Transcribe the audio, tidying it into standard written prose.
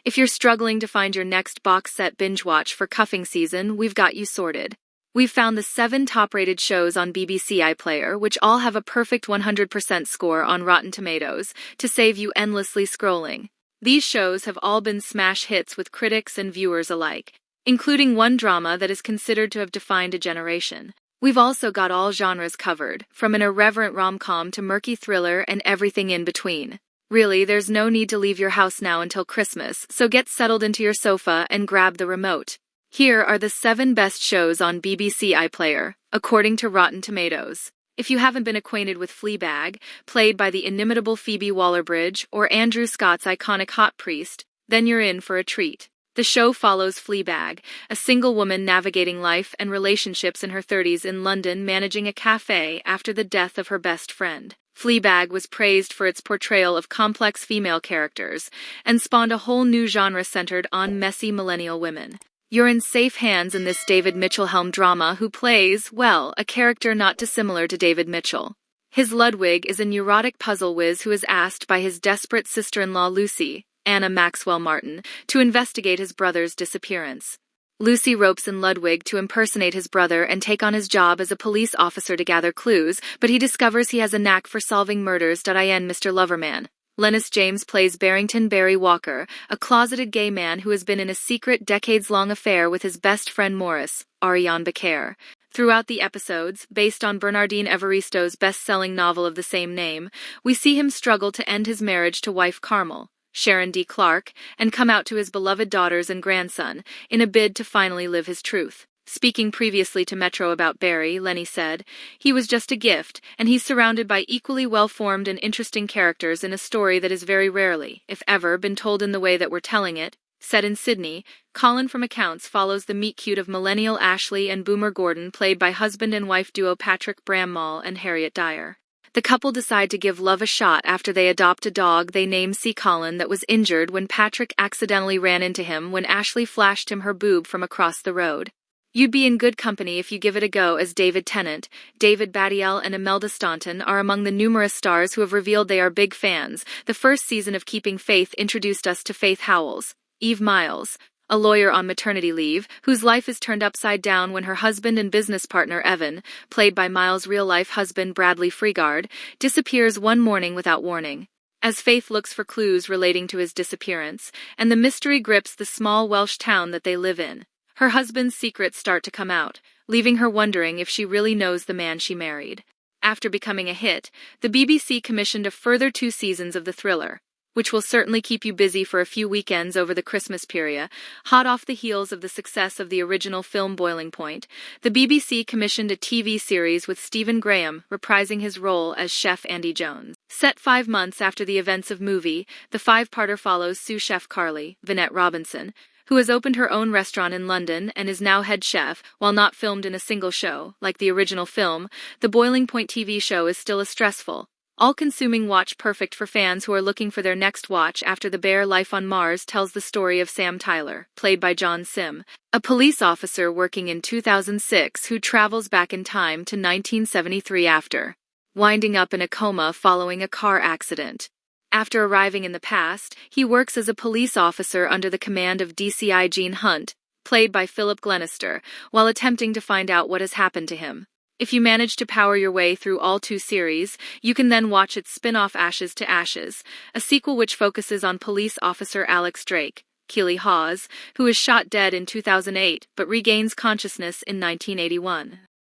If you're struggling to find your next box set binge watch for cuffing season, we've got you sorted. We've found the 7 top-rated shows on BBC iPlayer, which all have a perfect 100% score on Rotten Tomatoes, to save you endlessly scrolling. These shows have all been smash hits with critics and viewers alike, including one drama that is considered to have defined a generation. We've also got all genres covered, from an irreverent rom-com to murky thriller and everything in between. Really, there's no need to leave your house now until Christmas, so get settled into your sofa and grab the remote. Here are the 7 best shows on BBC iPlayer, according to Rotten Tomatoes. If you haven't been acquainted with Fleabag, played by the inimitable Phoebe Waller-Bridge, or Andrew Scott's iconic hot priest, then you're in for a treat. The show follows Fleabag, a single woman navigating life and relationships in her 30s in London, managing a cafe after the death of her best friend. Fleabag was praised for its portrayal of complex female characters and spawned a whole new genre centered on messy millennial women. You're in safe hands in this David Mitchell-helmed drama, who plays, well, a character not dissimilar to David Mitchell. His Ludwig is a neurotic puzzle whiz who is asked by his desperate sister-in-law Lucy, Anna Maxwell Martin, to investigate his brother's disappearance. Lucy ropes in Ludwig to impersonate his brother and take on his job as a police officer to gather clues, but he discovers he has a knack for solving murders. Mr. Loverman. Lennis James plays Barrington Barry Walker, a closeted gay man who has been in a secret, decades-long affair with his best friend Morris, Ariane Becaire. Throughout the episodes, based on Bernardine Evaristo's best-selling novel of the same name, we see him struggle to end his marriage to wife Carmel, Sharon D. Clarke, and come out to his beloved daughters and grandson, in a bid to finally live his truth. Speaking previously to Metro about Barry, Lenny said, "He was just a gift, and he's surrounded by equally well-formed and interesting characters in a story that is very rarely, if ever, been told in the way that we're telling it." Set in Sydney, Colin from Accounts follows the meet-cute of millennial Ashley and Boomer Gordon, played by husband and wife duo Patrick Bramall and Harriet Dyer. The couple decide to give love a shot after they adopt a dog they name C. Colin that was injured when Patrick accidentally ran into him when Ashley flashed him her boob from across the road. You'd be in good company if you give it a go, as David Tennant, David Baddiel, and Imelda Staunton are among the numerous stars who have revealed they are big fans. The first season of Keeping Faith introduced us to Faith Howells, Eve Miles, a lawyer on maternity leave, whose life is turned upside down when her husband and business partner Evan, played by Miles' real-life husband Bradley Freegard, disappears one morning without warning. As Faith looks for clues relating to his disappearance, and the mystery grips the small Welsh town that they live in, her husband's secrets start to come out, leaving her wondering if she really knows the man she married. After becoming a hit, the BBC commissioned a further 2 seasons of the thriller, which will certainly keep you busy for a few weekends over the Christmas period. Hot off the heels of the success of the original film Boiling Point, the BBC commissioned a TV series with Stephen Graham reprising his role as Chef Andy Jones. Set 5 months after the events of Movie, the 5-parter follows sous chef Carly, Vinette Robinson, who has opened her own restaurant in London and is now head chef. While not filmed in a single show, like the original film, the Boiling Point TV show is still a stressful, all-consuming watch perfect for fans who are looking for their next watch after The Bear Life on Mars tells the story of Sam Tyler, played by John Sim, a police officer working in 2006 who travels back in time to 1973 after winding up in a coma following a car accident. After arriving in the past, he works as a police officer under the command of DCI Gene Hunt, played by Philip Glenister, while attempting to find out what has happened to him. If you manage to power your way through all 2 series, you can then watch its spin-off Ashes to Ashes, a sequel which focuses on police officer Alex Drake, Keely Hawes, who is shot dead in 2008 but regains consciousness in 1981.